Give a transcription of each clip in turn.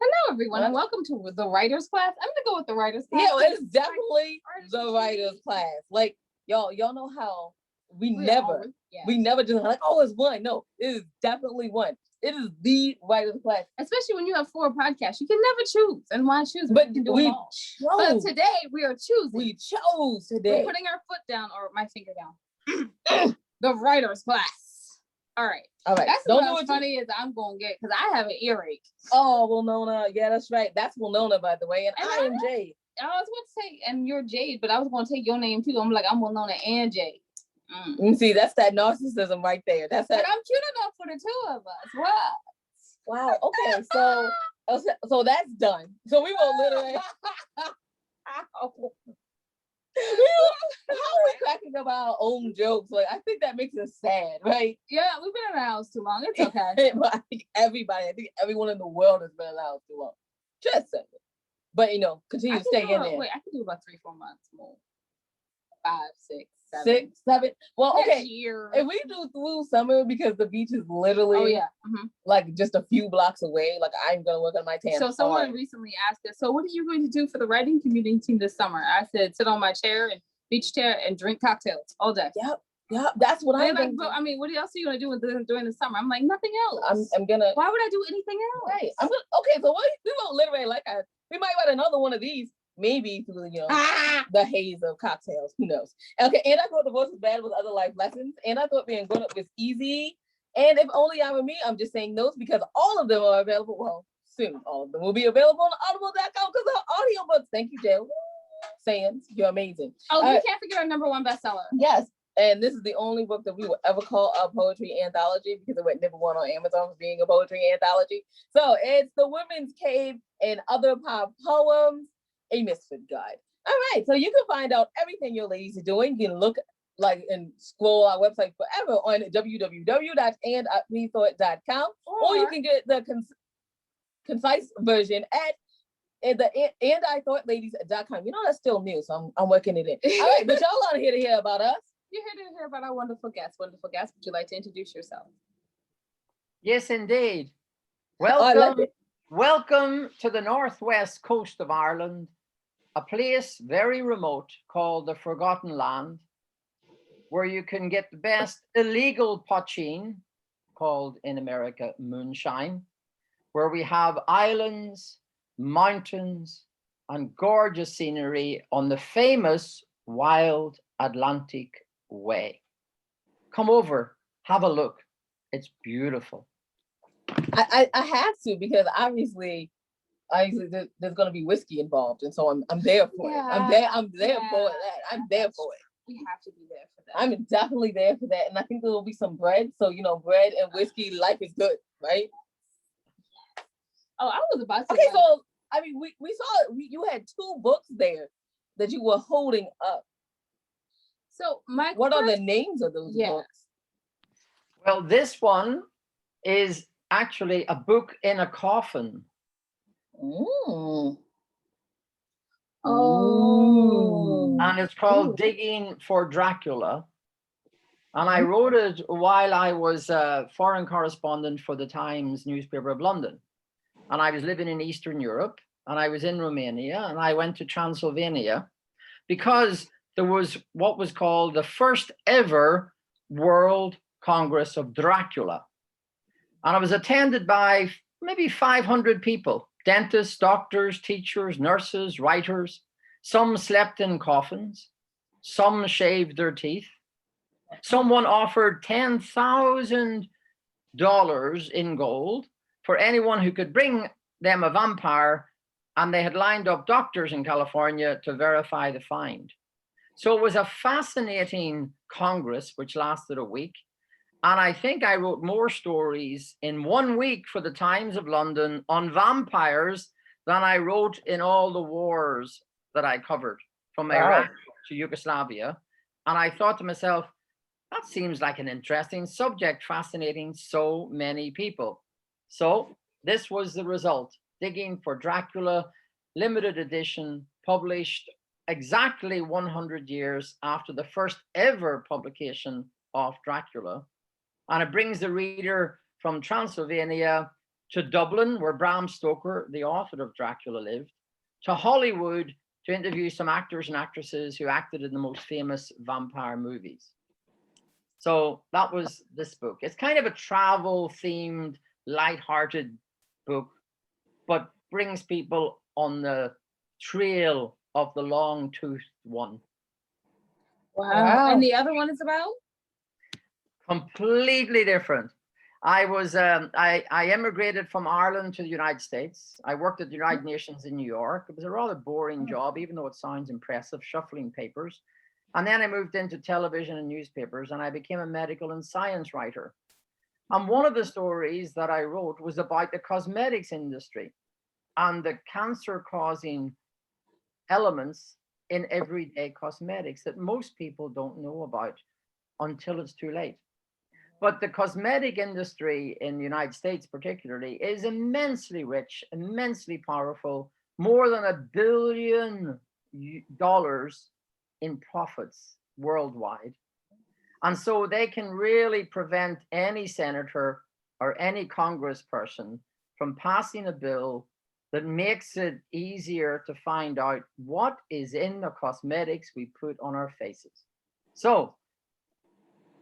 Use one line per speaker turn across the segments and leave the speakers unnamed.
Hello, everyone, and welcome to the writers class. I'm gonna go with the writers class.
Yeah, it's definitely the writers class. Like y'all know how we never just like, oh, it's one. No, it is definitely one. It is the writers class.
Especially when you have 4 podcasts, you can never choose. And why choose? But you can do them all. But today we are choosing.
We chose today.
We're putting our foot down or my finger down. The writers class. All right. That's what's funny is I'm gonna get because I have an earache.
Oh, Winona. Yeah, that's right. That's Winona, by the way, and I am Jade.
I was going to say, and you're Jade, but I was going to take your name too. I'm like, I'm Winona and Jade.
See, that's that narcissism right there. That's that.
But I'm cute enough for the 2 of us. What?
Wow. Okay. So that's done. So we will literally. How are we cracking up our own jokes? Like, I think that makes us sad, right?
Yeah, we've been in the house too long. It's okay.
But I think everyone in the world has been in the house too long. Just saying. But continue to stay in there.
Wait, I can do about 3-4 months more. 5, 6, 7.
6, 7. Well, okay.
Year.
If we do through summer, because the beach is literally like just a few blocks away. Like, I'm gonna work on my tan.
So someone recently asked us, so what are you going to do for the writing community this summer? I said, sit on my chair and beach chair and drink cocktails all day.
Yep. That's what I'm like.
I mean, what else are you gonna do during the summer? I'm like, nothing else.
I'm gonna.
Why would I do anything else?
Right. I'm gonna. Okay. So we won't literally we might write another one of these. Maybe through the haze of cocktails. Who knows? Okay. And I thought divorce was bad with other life lessons. And I thought being grown up was easy. And if only I were me, I'm just saying those because all of them are available. Well, soon all of them will be available on audible.com because they're audiobooks. Thank you, Jill. Sands, you're amazing.
Oh, you can't forget our #1 bestseller.
Yes. And this is the only book that we will ever call a poetry anthology because it went #1 on Amazon for being a poetry anthology. So it's The Women's Cave and Other Pop Poems, a Misfit Guide. All right. So you can find out everything your ladies are doing. You can look and scroll our website forever on www.andwethought.com, or you can get the concise version at the andithoughtLadies.com. That's still new, so I'm working it in. All right, but y'all aren't here to hear about us.
You're here to hear about our wonderful guests. Wonderful guests, would you like to introduce yourself?
Yes, indeed. Welcome to the northwest coast of Ireland, a place very remote called the Forgotten Land, where you can get the best illegal poaching, called in America moonshine, where we have islands, mountains, and gorgeous scenery on the famous Wild Atlantic Way. Come over, have a look. It's beautiful.
I have to because obviously there's going to be whiskey involved, and so I'm there for it. I'm there for that. I'm there for it.
We have to be there for that.
I'm definitely there for that, and I think there will be some bread. So bread and whiskey, life is good, right?
Oh, I was about to.
Okay, so I mean, we saw you had 2 books there that you were holding up.
So
what are the names of those books?
Well, this one is actually a book in a coffin.
Oh.
And it's called Digging for Dracula. And I wrote it while I was a foreign correspondent for the Times newspaper of London. And I was living in Eastern Europe, and I was in Romania, and I went to Transylvania because there was what was called the first ever World Congress of Dracula. And I was attended by maybe 500 people, dentists, doctors, teachers, nurses, writers. Some slept in coffins, some shaved their teeth. Someone offered $10,000 in gold for anyone who could bring them a vampire, and they had lined up doctors in California to verify the find. So it was a fascinating Congress, which lasted a week. And I think I wrote more stories in 1 week for the Times of London on vampires than I wrote in all the wars that I covered from Iraq to Yugoslavia. And I thought to myself, that seems like an interesting subject, fascinating so many people. So this was the result, Digging for Dracula, limited edition, published exactly 100 years after the first ever publication of Dracula. And it brings the reader from Transylvania to Dublin, where Bram Stoker, the author of Dracula, lived, to Hollywood to interview some actors and actresses who acted in the most famous vampire movies. So that was this book. It's kind of a travel themed, light-hearted book, but brings people on the trail of the long-toothed one.
Wow. And the other one is about?
Completely different. I emigrated from Ireland to the United States. I worked at the United Nations in New York. It was a rather boring job, even though it sounds impressive, shuffling papers. And then I moved into television and newspapers, and I became a medical and science writer. And one of the stories that I wrote was about the cosmetics industry and the cancer-causing elements in everyday cosmetics that most people don't know about until it's too late. But the cosmetic industry in the United States particularly is immensely rich, immensely powerful, more than $1 billion in profits worldwide. And so they can really prevent any senator or any congressperson from passing a bill that makes it easier to find out what is in the cosmetics we put on our faces. So,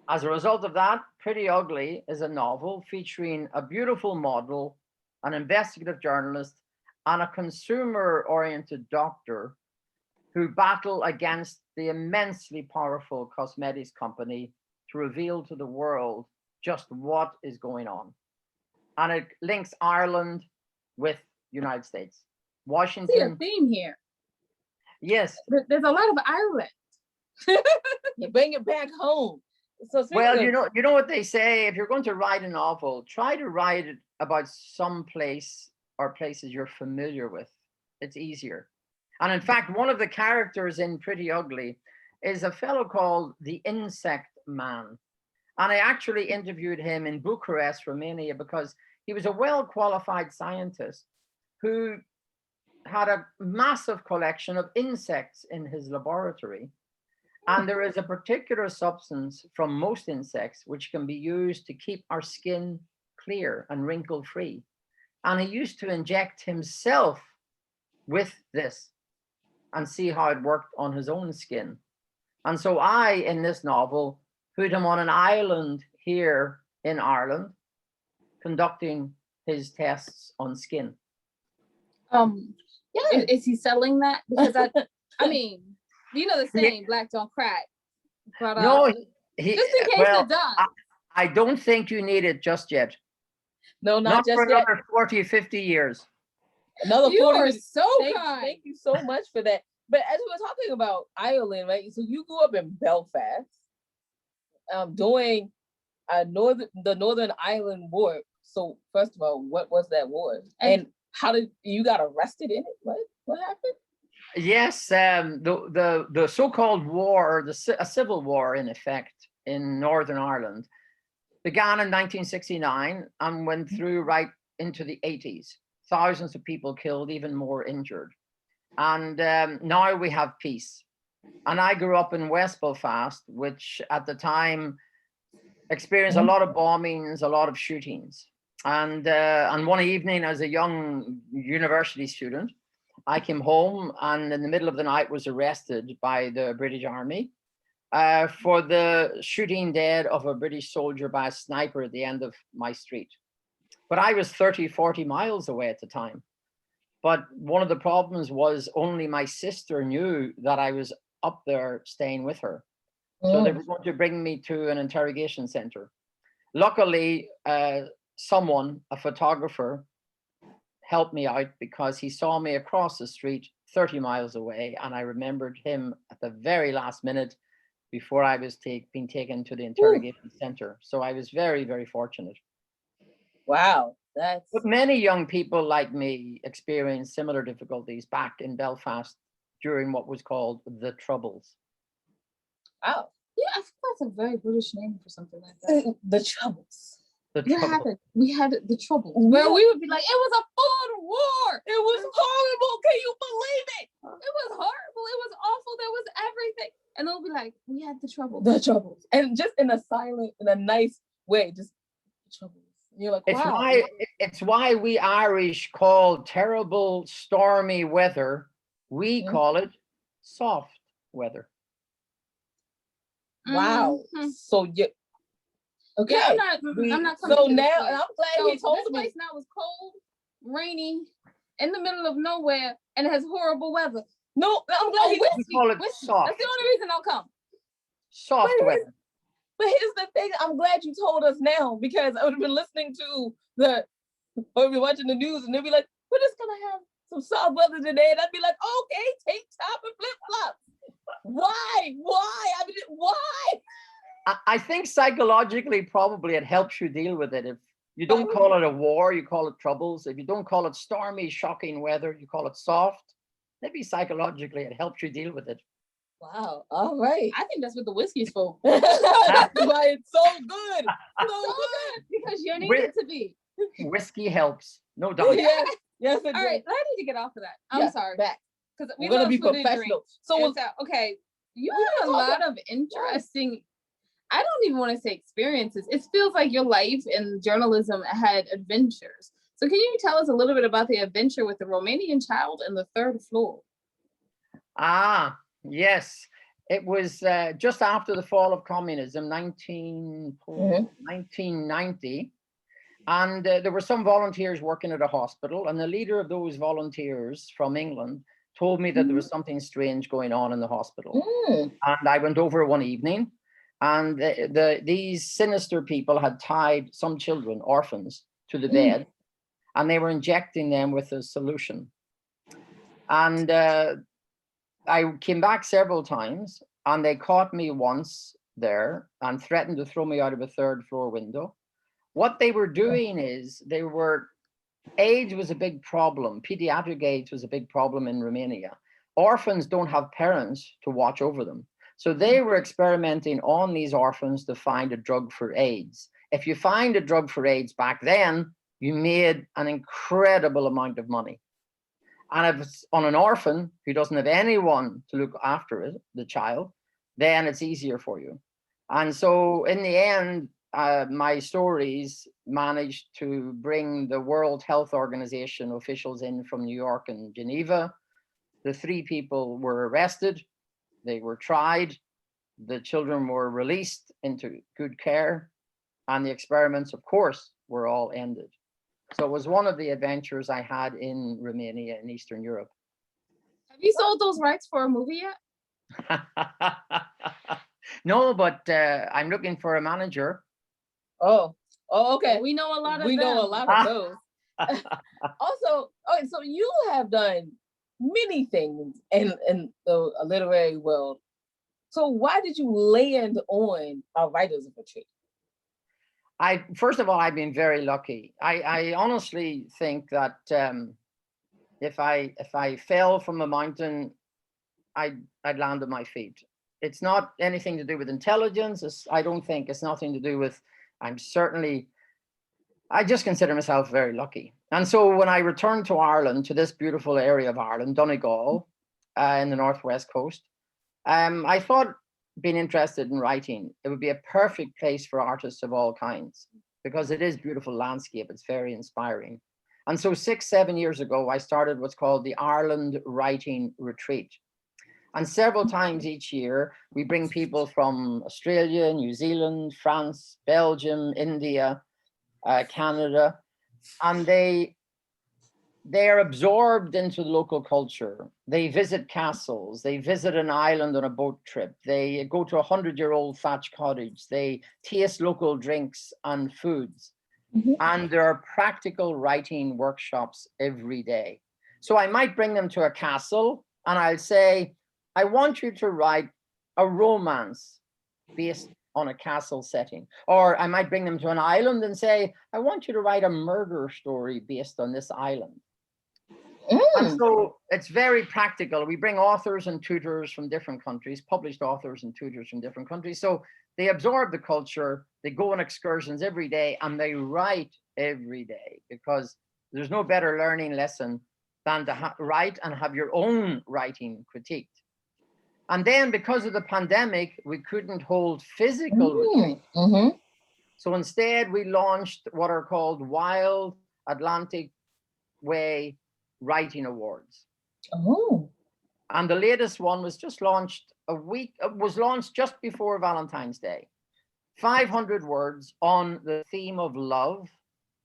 as a result of that, Pretty Ugly is a novel featuring a beautiful model, an investigative journalist, and a consumer-oriented doctor who battle against the immensely powerful cosmetics company to reveal to the world just what is going on. And it links Ireland with United States. Washington.
See a theme here.
Yes.
There's a lot of Ireland.
You bring it back home. So
well, you know what they say, if you're going to write a novel, try to write it about some place or places you're familiar with. It's easier. And in fact, one of the characters in Pretty Ugly is a fellow called the Insect Man. And I actually interviewed him in Bucharest, Romania, because he was a well-qualified scientist who had a massive collection of insects in his laboratory. And there is a particular substance from most insects which can be used to keep our skin clear and wrinkle-free. And he used to inject himself with this and see how it worked on his own skin. And so I, in this novel, put him on an island here in Ireland, conducting his tests on skin.
Yeah. Is he selling that? Because I mean, you know the saying, black don't crack. But
no,
just in case it does.
I don't think you need it just yet.
No, not just
for
yet.
Another 40, 50 years.
Another 40
you are so
kind. Thank you so much for that. But as we were talking about Ireland, right? So you grew up in Belfast, doing the Northern Ireland War. So first of all, what was that war? And how did you got arrested in it? What happened?
Yes, the so-called war, a civil war in effect in Northern Ireland, began in 1969 and went through right into the 80s. Thousands of people killed, even more injured. And now we have peace. And I grew up in West Belfast, which at the time experienced a lot of bombings, a lot of shootings. And one evening as a young university student, I came home and in the middle of the night was arrested by the British Army for the shooting dead of a British soldier by a sniper at the end of my street. But I was 30, 40 miles away at the time. But one of the problems was only my sister knew that I was up there staying with her. So they were going to bring me to an interrogation center. Luckily, someone, a photographer, helped me out because he saw me across the street 30 miles away, and I remembered him at the very last minute before I was being taken to the interrogation center. So I was very, very fortunate.
Wow,
But many young people like me experienced similar difficulties back in Belfast during what was called the Troubles.
Wow.
Yeah, I think that's a very British name for something like that.
The Troubles.
What happened? We had the Troubles. Where we would be like, it was a full-on war.
It was horrible. Can you believe it?
It was horrible. It was awful. There was everything. And they'll be like, we had the Troubles.
The Troubles. And just in a silent, in a nice way, just the Troubles. You're like, wow.
it's why we Irish call terrible stormy weather, we call it soft weather.
Wow. So you okay.
Yeah, I'm not coming
so
to
now
this
and I'm glad he told
this
me.
place now is cold, rainy, in the middle of nowhere, and it has horrible weather.
No, I'm glad
we call it soft.
That's the only reason I'll come.
Soft weather.
But here's the thing, I'm glad you told us now, because I would have been listening to or be watching the news and they'd be like, we're just gonna have some soft weather today. And I'd be like, okay, take top and flip-flops. Why? I mean, why?
I think psychologically, probably it helps you deal with it. If you don't call it a war, you call it troubles. If you don't call it stormy, shocking weather, you call it soft. Maybe psychologically it helps you deal with it.
Wow. All right.
I think that's what the whiskey's for.
That's why it's so good. So good.
Because you need it to be.
Whiskey helps, no doubt.
Yes, it
All right, I need to get off of that. I'm sorry.
Back.
Because
we're gonna be professional.
So okay, you have a lot of interesting. I don't even want to say experiences. It feels like your life in journalism had adventures. So can you tell us a little bit about the adventure with the Romanian child in the third floor?
Ah, yes. It was just after the fall of communism, 1990. And there were some volunteers working at a hospital, and the leader of those volunteers from England told me that there was something strange going on in the hospital. And I went over one evening, and these sinister people had tied some children, orphans, to the bed, and they were injecting them with a solution. And I came back several times, and they caught me once there and threatened to throw me out of a third floor window. What they were doing is AIDS was a big problem. Pediatric AIDS was a big problem in Romania. Orphans don't have parents to watch over them. So they were experimenting on these orphans to find a drug for AIDS. If you find a drug for AIDS back then, you made an incredible amount of money. And if it's on an orphan who doesn't have anyone to look after it, the child, then it's easier for you. And so in the end, my stories managed to bring the World Health Organization officials in from New York and Geneva. The 3 people were arrested. They were tried. The children were released into good care. And the experiments, of course, were all ended. So it was one of the adventures I had in Romania and Eastern Europe.
Have you sold those rights for a movie yet?
No, but I'm looking for a manager.
Oh, okay.
We know a lot of
those. Also, okay, so you have done many things in the literary world. So why did you land on a writer's retreat?
First of all, I've been very lucky. I honestly think that if I fell from a mountain, I'd land on my feet. It's not anything to do with intelligence. I don't think it's nothing to do with. I just consider myself very lucky. And so when I returned to Ireland, to this beautiful area of Ireland, Donegal, in the northwest coast, I thought, being interested in writing, it would be a perfect place for artists of all kinds, because it is beautiful landscape. It's very inspiring. And so 6-7 years ago, I started what's called the Ireland Writing Retreat. And several times each year, we bring people from Australia, New Zealand, France, Belgium, India, Canada, and they are absorbed into the local culture. They visit castles, they visit an island on a boat trip, they go to a 100-year-old thatched cottage, they taste local drinks and foods. And there are practical writing workshops every day. So I might bring them to a castle and I'll say, I want you to write a romance based on a castle setting. Or I might bring them to an island and say, I want you to write a murder story based on this island. And so it's very practical. We bring authors and tutors from different countries, published authors and tutors from different countries. So they absorb the culture, they go on excursions every day, and they write every day, because there's no better learning lesson than to write and have your own writing critiqued. And then because of the pandemic, we couldn't hold physical retreats. So instead we launched what are called wild Atlantic Way Writing Awards.
Oh.
And the latest one was just launched was launched just before Valentine's Day. 500 words on the theme of love,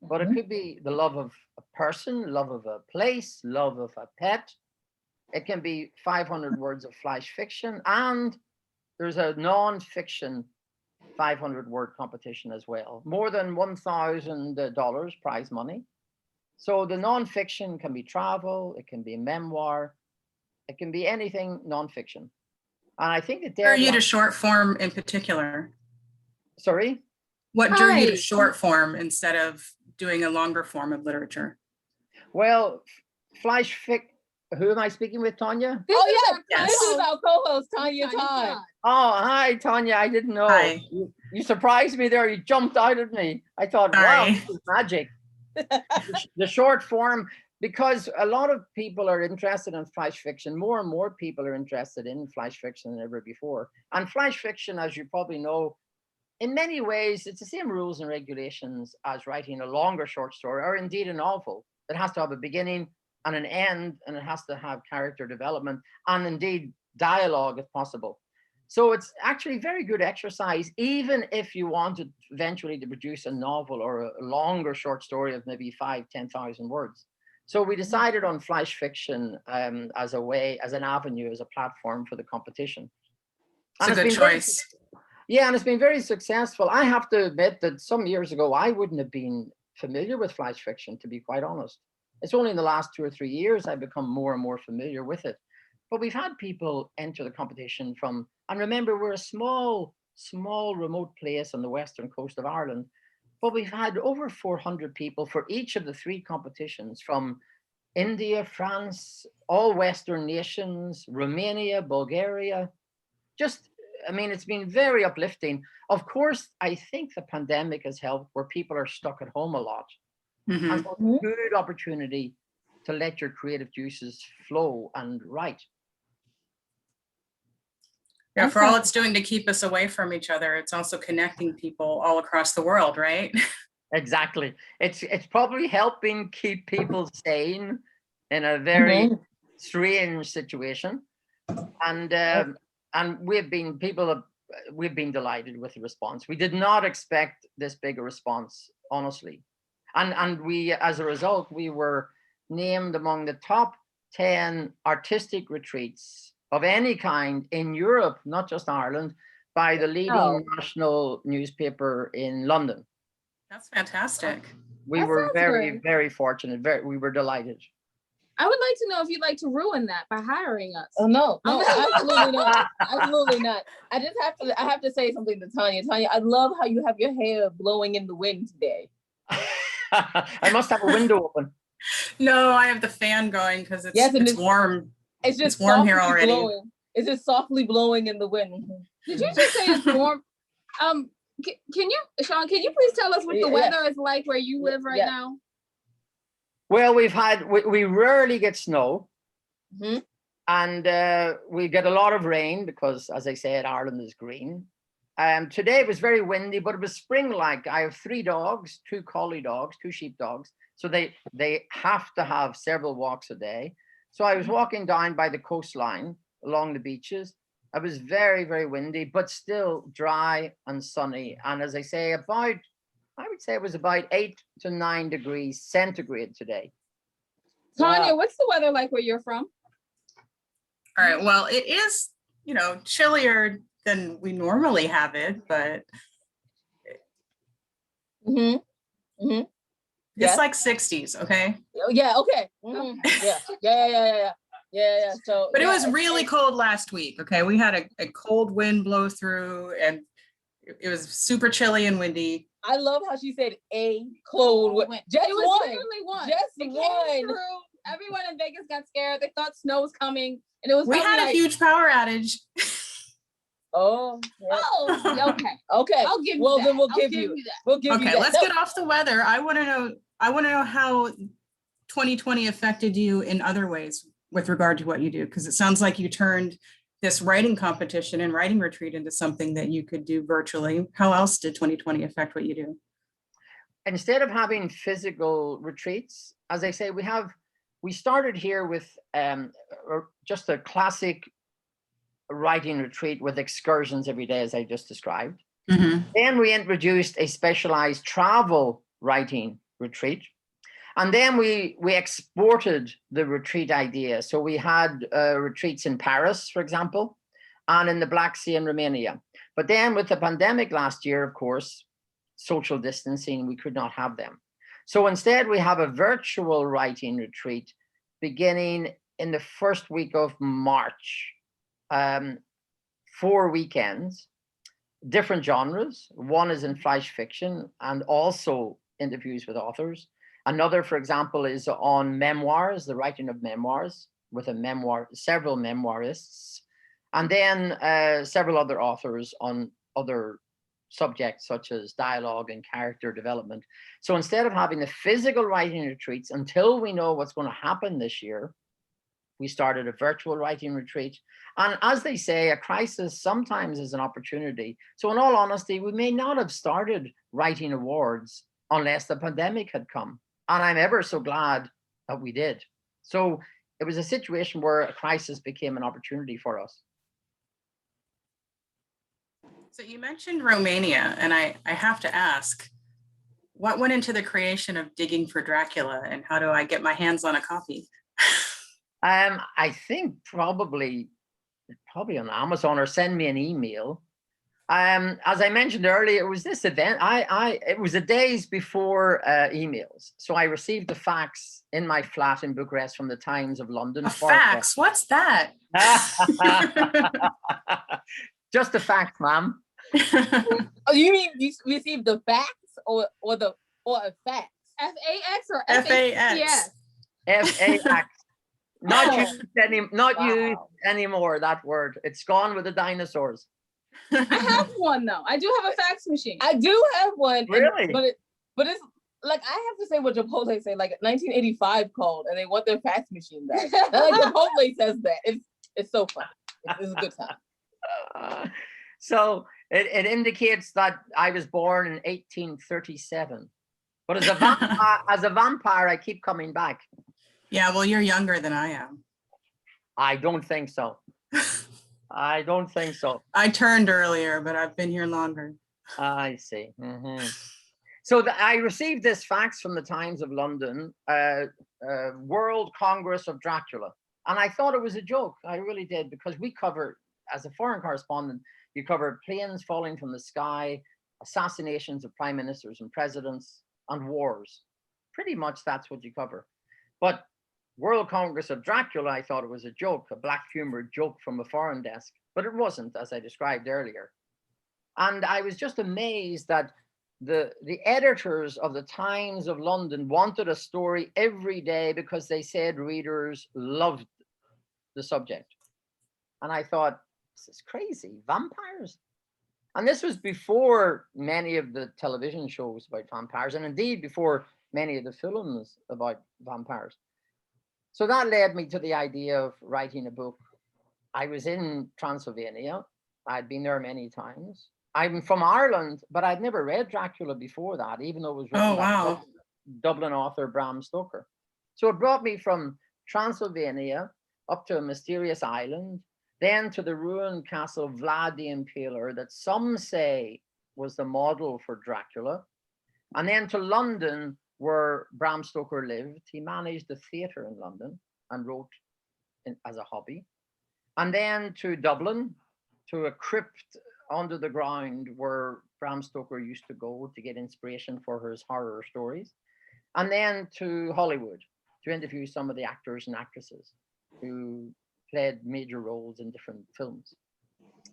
but it could be the love of a person, love of a place, love of a pet. It can be 500 words of flash fiction, and there's a non-fiction 500 word competition as well. More than $1,000 prize money. So the non-fiction can be travel, it can be memoir, it can be anything non-fiction. And I think that
What drew you to short form in particular?
Sorry?
What drew you to short form instead of doing a longer form of literature?
Well, flash fic. Who am I speaking with, Tanya?
This is our co-host, Tanya Todd.
Oh, hi, Tanya. I didn't know.
Hi.
You surprised me there. You jumped out at me. I thought, wow, this is magic. The short form, because a lot of people are interested in flash fiction. More and more people are interested in flash fiction than ever before. And flash fiction, as you probably know, in many ways, it's the same rules and regulations as writing a longer short story, or indeed a novel. It has to have a beginning and an end, and it has to have character development and indeed dialogue if possible. So it's actually very good exercise, even if you wanted eventually to produce a novel or a longer short story of maybe 10,000 words. So we decided on flash fiction as a way, as an avenue, as a platform for the competition.
It's a good choice.
Yeah, and it's been very successful. I have to admit that some years ago, I wouldn't have been familiar with flash fiction, to be quite honest. It's only in the last 2 or 3 years I've become more and more familiar with it. But we've had people enter the competition from, and remember, we're a small remote place on the western coast of Ireland, but we've had over 400 people for each of the 3 competitions, from India, France, all Western nations, Romania, Bulgaria. I mean, it's been very uplifting. Of course, I think the pandemic has helped, where people are stuck at home a lot.
Mm-hmm.
And so it's a good opportunity to let your creative juices flow and write.
Yeah, for all it's doing to keep us away from each other, it's also connecting people all across the world, right?
Exactly. It's probably helping keep people sane in a very strange situation. And we've been delighted with the response. We did not expect this big a response, honestly. And we, as a result, we were named among the top 10 artistic retreats of any kind in Europe, not just Ireland, by the leading national newspaper in London.
That's fantastic.
We were very, very fortunate. We were delighted.
I would like to know if you'd like to ruin that by hiring us.
Oh no, absolutely not. Absolutely not. I have to say something to Tanya. Tanya, I love how you have your hair blowing in the wind today.
I must have a window open.
No, I have the fan going because it's warm.
It's
warm here already.
Blowing. It's just softly blowing in the wind.
Did you just say it's warm? Can you, Sean, can you please tell us what the weather is like where you live right now?
Well, we rarely get snow. And we get a lot of rain because, as I said, Ireland is green. Today it was very windy, but it was spring-like. I have 3 dogs, 2 collie dogs, 2 sheep dogs. So they have to have several walks a day. So I was walking down by the coastline along the beaches. It was very, very windy, but still dry and sunny. And as I say, I would say it was about 8 to 9 degrees centigrade today.
Tanya, what's the weather like where you're from?
All right, well, it is, chillier than we normally have it, but it's like 60s, okay?
Yeah, okay. Yeah. So,
but it was really cold last week, okay? We had a cold wind blow through, and it was super chilly and windy.
I love how she said a cold wind. Just one. Just one.
Everyone in Vegas got scared. They thought snow was coming, and it was.
We had a huge power outage.
Oh,
okay. I'll give you
well,
that.
Then we'll give you that. We'll give you that.
Okay, let's get off the weather. I want to know how 2020 affected you in other ways with regard to what you do, because it sounds like you turned this writing competition and writing retreat into something that you could do virtually. How else did 2020 affect what you do?
instead of having physical retreats, as I say, we started here with just a classic writing retreat with excursions every day, as I just described.
Mm-hmm.
Then we introduced a specialized travel writing retreat. And then we exported the retreat idea. So we had retreats in Paris, for example, and in the Black Sea in Romania. But then with the pandemic last year, of course, social distancing, we could not have them. So instead, we have a virtual writing retreat beginning in the first week of March, 4 weekends, different genres. One is in flash fiction and also interviews with authors. Another, for example, is on memoirs, the writing of memoirs with several memoirists, and then several other authors on other subjects such as dialogue and character development. So instead of having the physical writing retreats until we know what's going to happen this year, we started a virtual writing retreat. And as they say, a crisis sometimes is an opportunity. So in all honesty, we may not have started writing awards unless the pandemic had come. And I'm ever so glad that we did. So it was a situation where a crisis became an opportunity for us.
So you mentioned Romania, and I have to ask, what went into the creation of Digging for Dracula, and how do I get my hands on a copy?
I think probably on Amazon, or send me an email. As I mentioned earlier, it was this event. It was the days before emails. So I received the fax in my flat in Bucharest from the Times of London.
A fax? What's that?
Just a fax, ma'am.
Oh, you mean you received the fax or a fax?
FAX or
FAX?
FAX. Not used
Wow.
anymore, that word. It's gone with the dinosaurs.
I have one though. I do have a fax machine.
I do have one.
Really?
But it's like, I have to say what Chipotle say, like 1985 called and they want their fax machine back. Like Chipotle says that. It's so fun. It's a good time.
So it indicates that I was born in 1837. But as a vampire, I keep coming back.
Yeah, well, you're younger than I am.
I don't think so. I don't think so.
I turned earlier, but I've been here longer.
I see. Mm-hmm. So I received this fax from the Times of London, World Congress of Dracula. And I thought it was a joke. I really did, because we cover, as a foreign correspondent, you cover planes falling from the sky, assassinations of prime ministers and presidents, and wars. Pretty much that's what you cover. But World Congress of Dracula, I thought it was a joke, a black humor joke from a foreign desk, but it wasn't, as I described earlier. And I was just amazed that the editors of the Times of London wanted a story every day because they said readers loved the subject. And I thought, this is crazy, vampires? And this was before many of the television shows about vampires, and indeed before many of the films about vampires. So that led me to the idea of writing a book. I was in Transylvania. I'd been there many times. I'm from Ireland, but I'd never read Dracula before that, even though it was written by Dublin author Bram Stoker. So it brought me from Transylvania up to a mysterious island, then to the ruined castle Vlad the Impaler that some say was the model for Dracula, and then to London, where Bram Stoker lived. He managed a theatre in London and wrote as a hobby. And then to Dublin, to a crypt under the ground where Bram Stoker used to go to get inspiration for his horror stories. And then to Hollywood to interview some of the actors and actresses who played major roles in different films.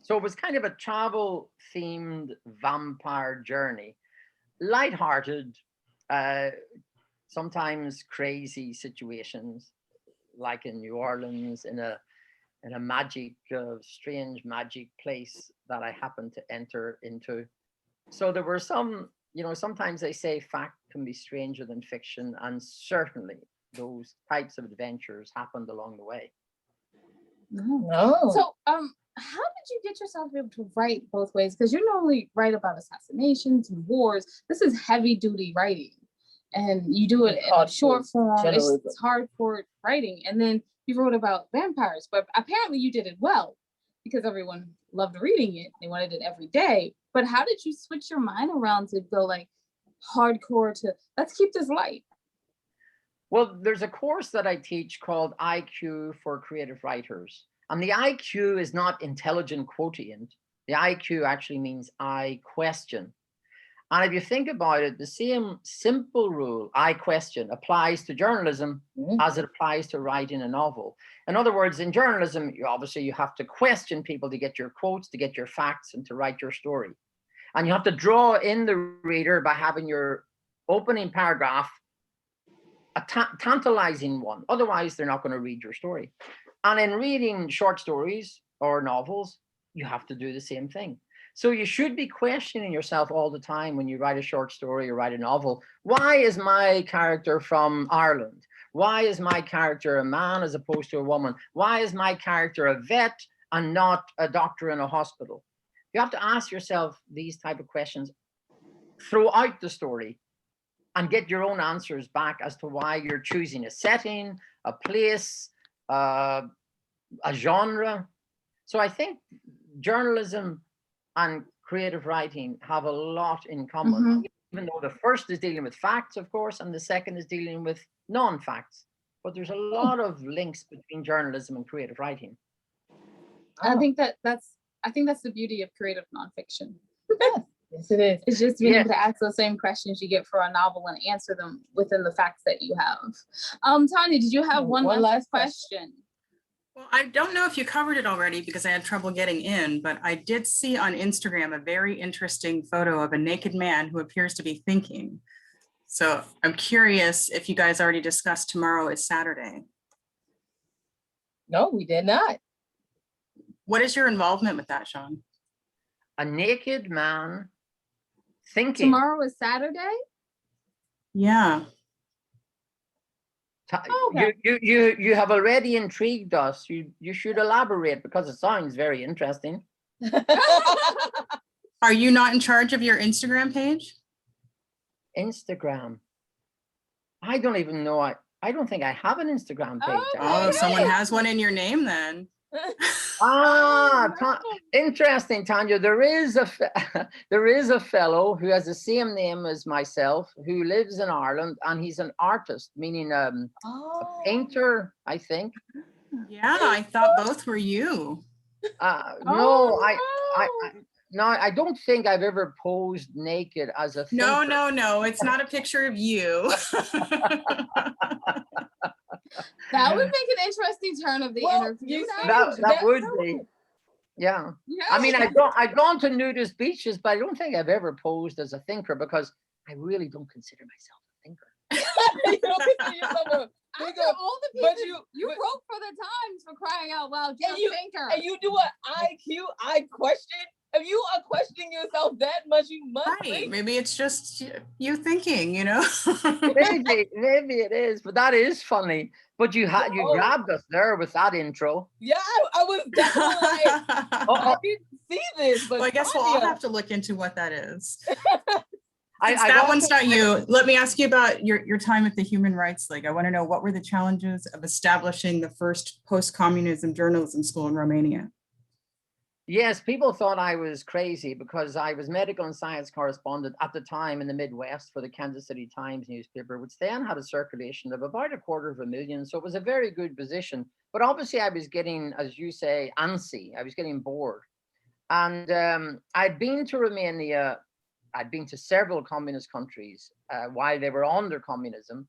So it was kind of a travel-themed vampire journey, lighthearted, sometimes crazy situations, like in New Orleans, in a strange magic place that I happened to enter into. So there were some, sometimes they say fact can be stranger than fiction, and certainly those types of adventures happened along the way.
No.
So, how did you get yourself to be able to write both ways? Because you normally write about assassinations and wars. This is heavy duty writing, and you do it in a short form. It's hardcore writing, and then you wrote about vampires, but apparently you did it well because everyone loved reading it. They wanted it every day. But how did you switch your mind around to go like hardcore to let's keep this light?
Well, there's a course that I teach called IQ for creative writers. And the IQ is not intelligent quotient. The IQ actually means I question. And if you think about it, the same simple rule, I question, applies to journalism as it applies to writing a novel. In other words, in journalism, you have to question people to get your quotes, to get your facts, and to write your story. And you have to draw in the reader by having your opening paragraph a tantalizing one. Otherwise, they're not going to read your story. And in reading short stories or novels, you have to do the same thing. So you should be questioning yourself all the time when you write a short story or write a novel. Why is my character from Ireland? Why is my character a man as opposed to a woman? Why is my character a vet and not a doctor in a hospital? You have to ask yourself these type of questions throughout the story and get your own answers back as to why you're choosing a setting, a place, a genre. So I think journalism and creative writing have a lot in common, even though the first is dealing with facts, of course, and the second is dealing with non-facts. But there's a lot of links between journalism and creative writing.
I think that's the beauty of creative nonfiction.
Yes, it is.
It's just being able to ask those same questions you get for a novel and answer them within the facts that you have. Tanya, did you have one last question?
Well, I don't know if you covered it already because I had trouble getting in, but I did see on Instagram a very interesting photo of a naked man who appears to be thinking. So I'm curious if you guys already discussed tomorrow is Saturday.
No, we did not.
What is your involvement with that, Sean?
A naked man thinking.
Tomorrow is Saturday?
Yeah.
Okay.
You have already intrigued us. You should elaborate because it sounds very interesting.
Are you not in charge of your Instagram page?
Instagram. I don't even know. I don't think I have an Instagram page.
Oh, someone has one in your name then.
Interesting, Tanya. There is a fellow who has the same name as myself who lives in Ireland, and he's an artist, meaning a painter, I think.
Yeah, I thought both were you.
No, I don't think I've ever posed naked as a thinker.
No, it's not a picture of you.
That would make an interesting turn of the interview.
That would be. Yeah. I mean, I've gone to nudist beaches, but I don't think I've ever posed as a thinker because I really don't consider myself a thinker.
You don't consider yourself a
After all the people you wrote for the Times for crying out loud, you're a thinker.
And you do an IQ, I question. If you are questioning yourself that much, you must think.
Maybe it's just you thinking, you know.
Maybe
it is, but that is funny. But you grabbed us there with that intro.
Yeah, I was definitely like, I didn't see this, but
well, I guess we'll all have to look into what that is.
That
one's not you. Let me ask you about your time at the Human Rights League. I want to know, what were the challenges of establishing the first post-communism journalism school in Romania?
Yes, people thought I was crazy because I was medical and science correspondent at the time in the Midwest for the Kansas City Times newspaper, which then had a circulation of about 250,000. So it was a very good position. But obviously I was getting, as you say, antsy. I was getting bored. And I'd been to Romania. I'd been to several communist countries while they were under communism.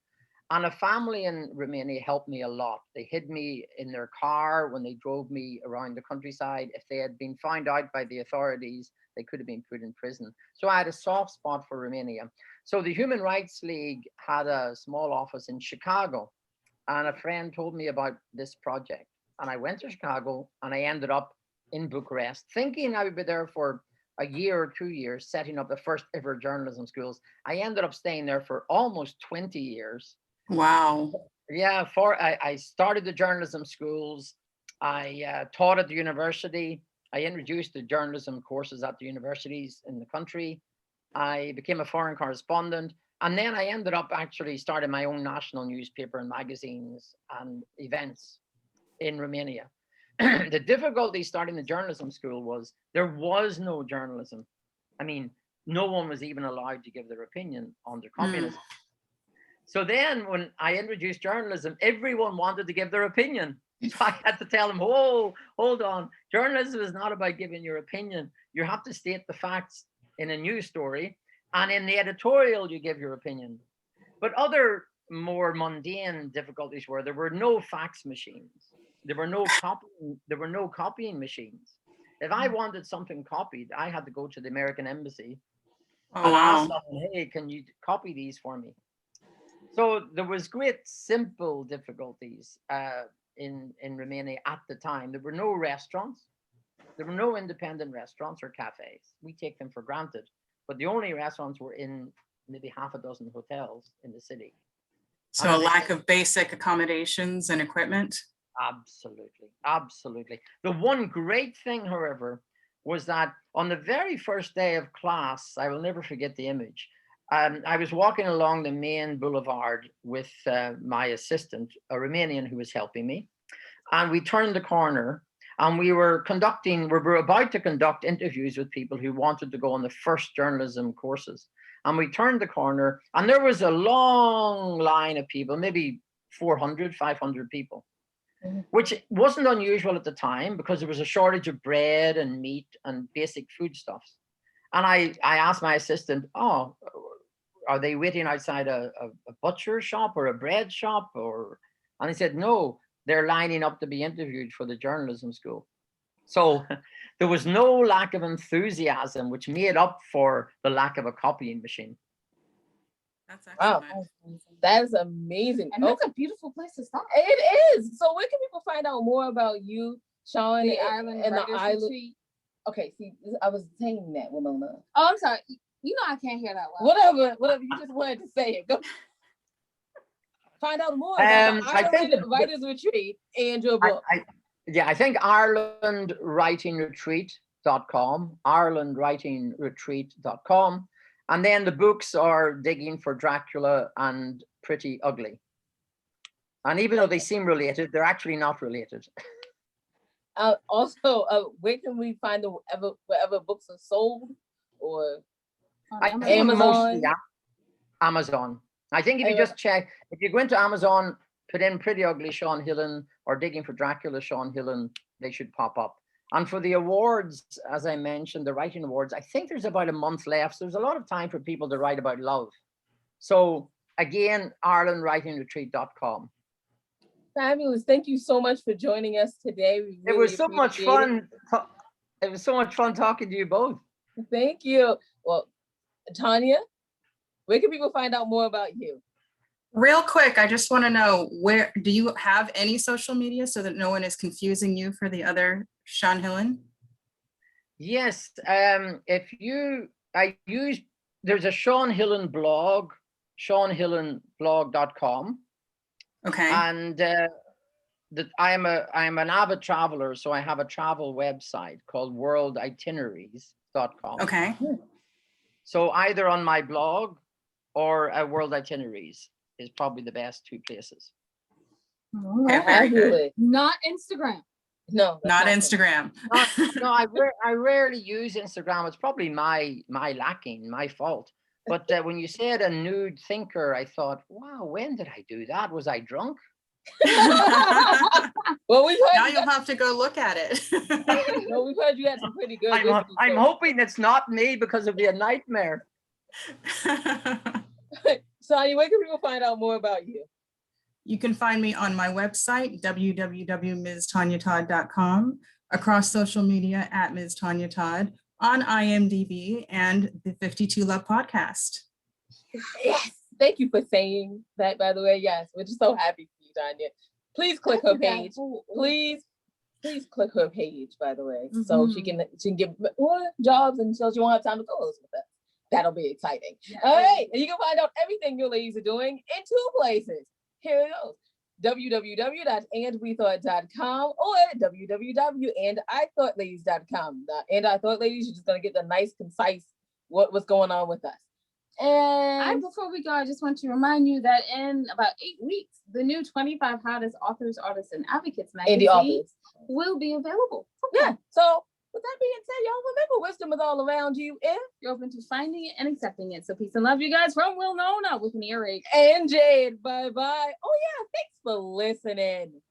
And a family in Romania helped me a lot. They hid me in their car when they drove me around the countryside. If they had been found out by the authorities, they could have been put in prison. So I had a soft spot for Romania. So the Human Rights League had a small office in Chicago. And a friend told me about this project. And I went to Chicago and I ended up in Bucharest, thinking I would be there for a year or 2 years, setting up the first ever journalism schools. I ended up staying there for almost 20 years.
Wow.
Yeah, I started the journalism schools. I taught at the university. I introduced the journalism courses at the universities in the country. I became a foreign correspondent. And then I ended up actually starting my own national newspaper and magazines and events in Romania. The difficulty starting the journalism school was there was no journalism. I mean, no one was even allowed to give their opinion under communism. So then when I introduced journalism, everyone wanted to give their opinion. So I had to tell them, oh, hold on. Journalism is not about giving your opinion. You have to state the facts in a news story. And in the editorial, you give your opinion. But other more mundane difficulties were there were no fax machines. There were no copying machines. If I wanted something copied, I had to go to the American embassy and ask them, hey, can you copy these for me? So there was great simple difficulties in Romania at the time. There were no restaurants. There were no independent restaurants or cafes. We take them for granted. But the only restaurants were in maybe half a dozen hotels in the city.
So a lack of basic accommodations and equipment?
Absolutely, absolutely. The one great thing, however, was that on the very first day of class, I will never forget the image. I was walking along the main boulevard with my assistant, a Romanian who was helping me. And we turned the corner and we were about to conduct interviews with people who wanted to go on the first journalism courses. And we turned the corner and there was a long line of people, maybe 400, 500 people, which wasn't unusual at the time because there was a shortage of bread and meat and basic foodstuffs. And I asked my assistant, oh, are they waiting outside a butcher shop or a bread shop? And he said, no, they're lining up to be interviewed for the journalism school. So there was no lack of enthusiasm, which made up for the lack of a copying machine.
That's excellent.
Wow, that's amazing.
And that's a beautiful place to start.
It is. So where can people find out more about you, Sean,
The island
and the
writers
island?
retreat.
Okay, see, I was saying that, Winona.
Oh, I'm sorry. You know I can't hear that well.
Whatever. You just wanted to say it. Go. Find out more about the Island Writers Retreat and your book.
I think IrelandWritingRetreat.com, IrelandWritingRetreat.com. And then the books are Digging for Dracula and Pretty Ugly. And even though they seem related, they're actually not related.
Also, where can we find wherever books are sold, or
Amazon? Amazon. I think if you just check, if you go into Amazon, put in Pretty Ugly Sean Hillen or Digging for Dracula Sean Hillen, they should pop up. And for the awards, as I mentioned, the writing awards, I think there's about a month left. So there's a lot of time for people to write about love. So again, IrelandWritingRetreat.com.
Fabulous. Thank you so much for joining us today.
It was so much fun. It was so much fun talking to you both.
Thank you. Well, Tanya, where can people find out more about you?
Real quick, I just want to know, where do you have any social media so that no one is confusing you for the other Sean Hillen?
Yes. There's a Sean Hillen blog, SeanHillenblog.com.
Okay.
And I'm an avid traveler, so I have a travel website called worlditineraries.com.
Okay.
So either on my blog or World Itineraries is probably the best two places.
Okay, very good.
Not Instagram.
No,
not Instagram.
No, I rarely use Instagram. It's probably my lacking, my fault. But when you said a nude thinker, I thought, wow, when did I do that? Was I drunk?
Well, we've heard
now you'll have to go look at it.
No, we've heard you had some pretty good.
I'm hoping it's not me because it'll be a nightmare.
Sonia, where can people find out more about you?
You can find me on my website, www.mstanyatodd.com, across social media at Ms. Tanya Todd, on IMDb and the 52 Love podcast.
Yes, thank you for saying that, by the way. Yes, we're just so happy for you, Tanya. Please click her page. Please click her page, by the way, so she can get more jobs and so she won't have time to co-host with us. That'll be exciting. Yeah. All right, and you can find out everything your ladies are doing in two places. Here it goes. www.andwethought.com or www.andithoughladies.com. The And I Thought Ladies, you're just going to get the nice, concise what's going on with us. And
before we go, I just want to remind you that in about 8 weeks, the new 25 Hottest Authors, Artists, and Advocates magazine will be available.
Yeah. So with that being said, y'all remember wisdom is all around you if
you're open to finding it and accepting it. So peace and love, you guys, from Will Nona with an earache.
and Jade. Bye-bye. Oh yeah, thanks for listening.